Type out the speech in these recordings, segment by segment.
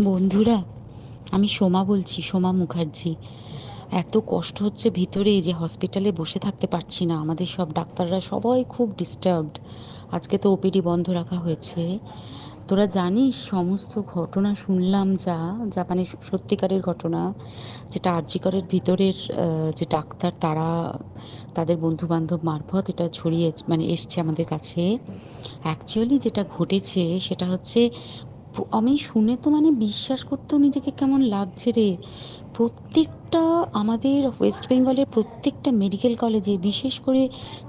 বন্ধুরা, আমি সোমা বলছি, সোমা মুখার্জি। এত কষ্ট হচ্ছে ভিতরে যে হসপিটালে বসে থাকতে পারছি না। আমাদের সব ডাক্তাররা সবাই খুব ডিস্টার্বড। আজকে তো ওপিডি বন্ধ রাখা হয়েছে। তোরা জানিস সমস্ত ঘটনা শুনলাম, যা যা মানে সত্যিকারের ঘটনা, যেটা আরজি করের ভিতরের যে ডাক্তার তারা তাদের বন্ধু বান্ধব মারফত এটা ছড়িয়ে মানে এসছে আমাদের কাছে। অ্যাকচুয়ালি যেটা ঘটেছে সেটা হচ্ছে, আমি শুনে তো মানে বিশ্বাস করতেও নিজেকে কেমন লাগছে রে। প্রত্যেকটা আমাদের ওয়েস্ট বেঙ্গলের প্রত্যেকটা মেডিকেল কলেজে, বিশেষ করে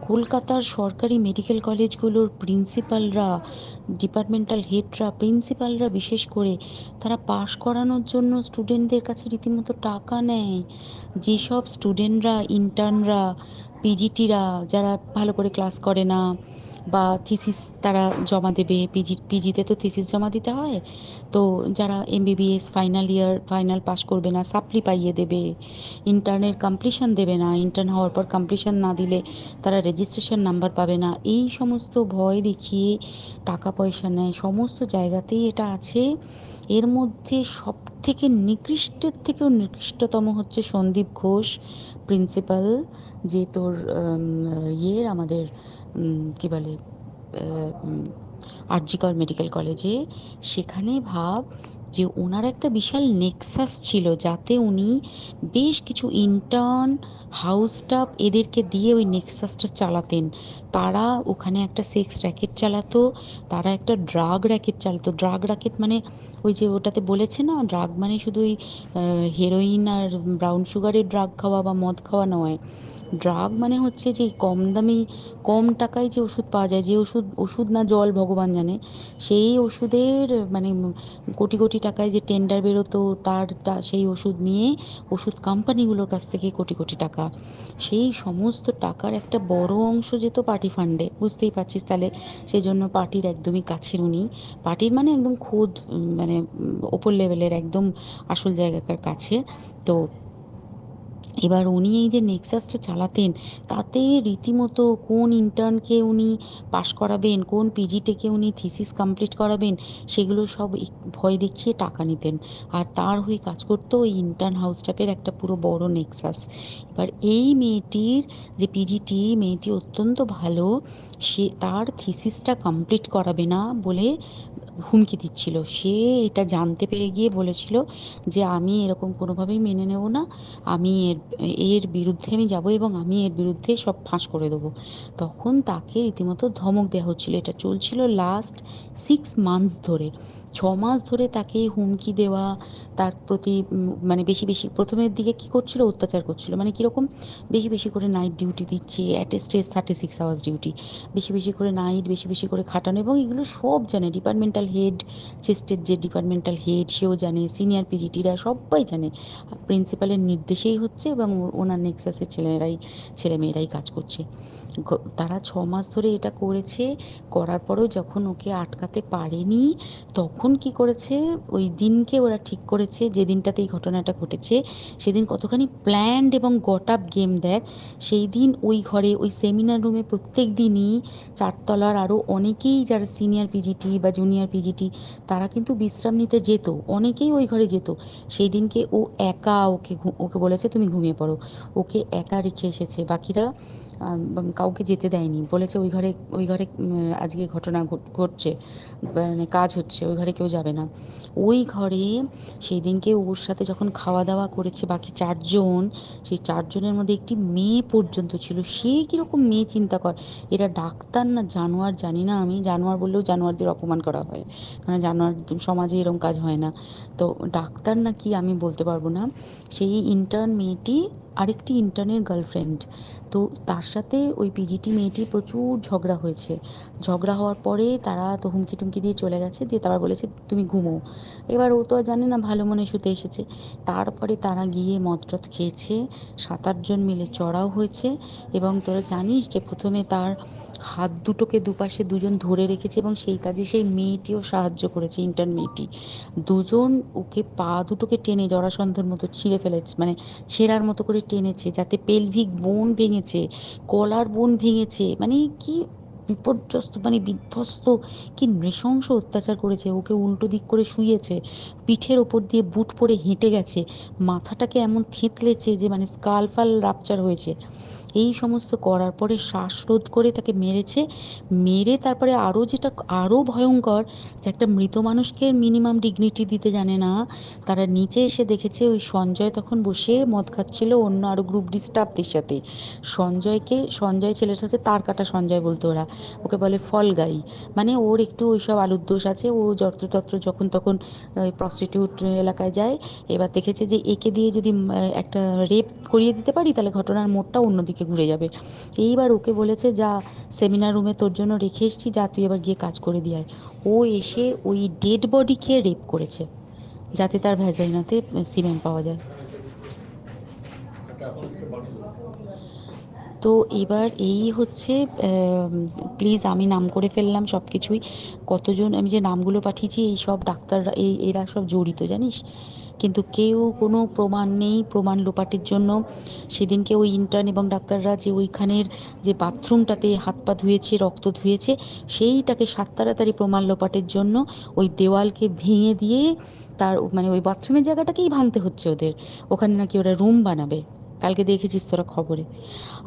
কলকাতার সরকারি মেডিকেল কলেজগুলোর প্রিন্সিপালরা, ডিপার্টমেন্টাল হেডরা, প্রিন্সিপালরা বিশেষ করে, তারা পাশ করানোর জন্য স্টুডেন্টদের কাছে রীতিমতো টাকা নেয়। যেসব স্টুডেন্টরা, ইন্টার্নরা, পিজিটিরা, যারা ভালো করে ক্লাস করে না বা থিসিস তারা জমা দেবে, পিজিতে তো থিসিস জমা দিতে হয়, তো যারা MBBS final year final pass করবে না সাপ্লি পাইয়ে দেবে, ইন্টার্নের কমপ্লিশন দেবে না, ইন্টার্ন হওয়ার পর কমপ্লিশন না দিলে তারা রেজিস্ট্রেশন নাম্বার পাবে না, এই সমস্ত ভয় দেখিয়ে টাকা পয়সা নেয়। সমস্ত জায়গাতেই এটা আছে। এর মধ্যে সব থেকে নিকৃষ্টের থেকেও নিকৃষ্টতম হচ্ছে সন্দীপ ঘোষ, প্রিন্সিপাল, যে তোর আমাদের কি বলে, আরজিকর মেডিকেল কলেজে। সেখানে ভাব যে ওনার একটা বিশাল নেক্সাস ছিল, যাতে উনি বেশ কিছু ইন্টার্ন, হাউস স্টাফ এদেরকে দিয়ে ওই নেক্সাসটা চালাতেন। তারা ওখানে একটা সেক্স র্যাকেট চালাতো, তারা একটা ড্রাগ র্যাকেট চালাতো। ড্রাগ র্যাকেট মানে ওই যে ওটাতে বলেছে না, ড্রাগ মানে শুধু ওই হেরোইন আর ব্রাউন সুগারের ড্রাগ খাওয়া বা মদ খাওয়া নয়। ড্রাগ মানে হচ্ছে যে কম দামি, কম টাকায় যে ওষুধ পাওয়া যায়, যে ওষুধ, ওষুধ না জল ভগবান জানে, সেই ওষুধের মানে কোটি কোটি টাকায় যে টেন্ডার বেরোতো, সেই ওষুধ নিয়ে ওষুধ কোম্পানিগুলোর কাছ থেকে কোটি কোটি টাকা, সেই সমস্ত টাকার একটা বড় অংশ যেত পার্টি ফান্ডে। বুঝতেই পারছিস তাহলে। সেই জন্য পার্টির একদমই কাছের উনি, পার্টির মানে একদম খোদ মানে ওপর লেভেলের একদম আসল জায়গাকার কাছে। তো এবার উনি এই যে নেক্সাসটা চালাতেন, তাতে রীতিমতো কোন ইন্টার্নকে উনি পাশ করাবেন, কোন পিজিটিকে উনি থিসিস কমপ্লিট করাবেন, সেগুলো সব ভয় দেখিয়ে টাকা নিতেন। আর তার হয়ে কাজ করতো ওই ইন্টার্ন হাউস স্টাফের একটা পুরো বড় নেক্সাস। এবার এই মেয়েটির, যে পিজিটি মেয়েটি অত্যন্ত ভালো, সে তার থিসিসটা কমপ্লিট করাবে না বলে হুমকি দিচ্ছিল। সে এটা জানতে পেরে গিয়ে বলেছিল যে আমি এরকম কোনোভাবেই মেনে নেব না, আমি এর এর বিরুদ্ধে আমি যাব এবং আমি এর বিরুদ্ধে সব ফাঁস করে দেবো। তখন তাকে রীতিমতো ধমক দেওয়া হচ্ছিল। এটা চলছিল লাস্ট 6 মান্থস ধরে। 6 মাস ধরে তাকে হুমকি দেওয়া, তার প্রতি মানে বেশি বেশি প্রথমের দিকে কি করছিল, অত্যাচার করছিল। মানে কিরকম, বেশি বেশি করে নাইট ডিউটি দিচ্ছে, at a stress 36 hours duty, বেশি বেশি করে নাইট, বেশি বেশি করে খাটানো। এবং এগুলো সব জানে ডিপার্টমেন্টাল হেড, চেস্টের যে ডিপার্টমেন্টাল হেড সেও জানে, সিনিয়র পিজিটিরা সবাই জানে। প্রিন্সিপালের নির্দেশেই হচ্ছে এবং ওনার নেক্সাসের ছেলেমেয়েরাই কাজ করছে। তারা 6 মাস ধরে এটা করেছে। করার পরেও যখন ওকে আটকাতে পারেনি, তখন কি করেছে, ওই দিনকে ওরা ঠিক করেছে, যে দিনটাতে এই ঘটনাটা ঘটেছে, সেদিন কতখানি প্ল্যান্ড এবং গট আপ গেম দেখ। সেই দিন ওই ঘরে, ওই সেমিনার রুমে প্রত্যেক দিনই চারতলার আরও অনেকেই যারা সিনিয়র পিজিটি বা জুনিয়র পিজিটি, তারা কিন্তু বিশ্রাম নিতে যেত, অনেকেই ওই ঘরে যেত। সেই দিনকে ও একা, ওকে বলেছে তুমি ঘুমিয়ে পড়ো, ওকে একা রেখে এসেছে। বাকিরা কাউকে যেতে দেয়নি, বলেছে ওই ঘরে আজকে ঘটনা ঘটছে, মানে কাজ হচ্ছে, ওই ঘরে কেউ যাবে না। ওই ঘরে সেই দিনকে ওর সাথে যখন খাওয়া দাওয়া করেছে বাকি 4 জন, সেই 4 জনের মধ্যে একটি মেয়ে পর্যন্ত ছিল। সে কিরকম মেয়ে চিন্তা কর। এরা ডাক্তার না জানোয়ার জানি না, আমি জানোয়ার বললেও জানোয়ারদের অপমান করা হয়, কারণ জানোয়ার সমাজে এরকম কাজ হয় না। তো ডাক্তার না কি আমি বলতে পারবো না। সেই ইন্টার্ন মেয়েটি আরেকটি ইন্টার্নের গার্লফ্রেন্ড। তো তার সাথে ওই পিজিটি মেয়েটি প্রচুর ঝগড়া হয়েছে। ঝগড়া হওয়ার পরে তারা তো হুমকি টুমকি দিয়ে চলে গেছে, দিয়ে তারা বলেছে তুমি ঘুমো। এবার ও তো আর জানে না, ভালো মনে শুতে এসেছে। তারপরে তারা গিয়ে মদ টদ খেয়েছে, 7-8 জন মিলে চড়াও হয়েছে। এবং তোরা জানিস যে প্রথমে তার হাত দুটোকে দুপাশে 2 জন ধরে রেখেছে, এবং সেই কাজে সেই মেয়েটিও সাহায্য করেছে, ইন্টার্ন মেয়েটি। 2 জন ওকে পা দুটোকে টেনে জরাসন্ধর মতো ছিঁড়ে ফেলেছে, মানে ছেঁড়ার মতো করে টেনেছে, যাতে পেলভিক বোন ভেঙেছে, কলার বোন ভেঙেছে। মানে কি বিপর্যস্ত মানে বিধ্বস্ত, কি নৃশংস অত্যাচার করেছে, ওকে উল্টো দিক করে শুইয়েছে, পিঠের ওপর দিয়ে বুট পরে হেঁটে গেছে, মাথাটাকে এমন থেঁতলেছে যে মানে স্কাল ফাল রাপচার হয়েছে। এই সমস্ত করার পরে শ্বাসরোধ করে তাকে মেরেছে। মেরে তারপরে আরও যেটা আরও ভয়ঙ্কর, যে একটা মৃত মানুষকে মিনিমাম ডিগনিটি দিতে জানে না, তারা নিচে এসে দেখেছে ওই সঞ্জয় তখন বসে মদ খাচ্ছিল অন্য আরো গ্রুপ ডি স্টাফদের সাথে। সঞ্জয় ছেলেটা হচ্ছে তার কাটা সঞ্জয় বলতো ওরা, ওকে বলে ফল গাই। মানে ওর একটু ওইসব আলুর দোষ আছে, ও যত্রতত্র যখন তখন প্রস্টিটিউট এলাকায় যায়। এবার দেখেছে যে একে দিয়ে যদি একটা রেপ করিয়ে দিতে পারি তাহলে ঘটনার মোড়টা অন্যদিকে ঘুরে যাবে। এইবার ওকে বলেছে, যা সেমিনার রুমে তোর জন্য রেখে এসেছি, যা তুই এবার গিয়ে কাজ করে দিয়ে আয়। ও এসে ওই ডেড বডিকে রেপ করেছে যাতে তার ভ্যাজাইনাতে সিমেন্ট পাওয়া যায়। তো এবার এই হচ্ছে, প্লিজ আমি নাম করে ফেললাম সব কিছুই, কতজন আমি যে নামগুলো পাঠিয়েছি এই সব ডাক্তাররা, এরা সব জড়িত জানিস। কিন্তু কেউ কোনো প্রমাণ নেই, প্রমাণ লোপাটের জন্য সেদিনকে ওই ইন্টার্ন এবং ডাক্তাররা যে ওইখানের যে বাথরুমটাতে হাত পা ধুয়েছে, রক্ত ধুয়েছে, সেইটাকে সাত তাড়াতাড়ি প্রমাণ লোপাটের জন্য ওই দেওয়ালকে ভেঙে দিয়ে তার মানে ওই বাথরুমের জায়গাটাকেই ভাঙতে হচ্ছে ওদের। ওখানে নাকি ওরা রুম বানাবে, কালকে দেখেছিস তোরা খবরে।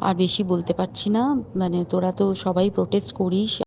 আর বেশি বলতে পারছি না, মানে তোরা তো সবাই প্রোটেস্ট করিস।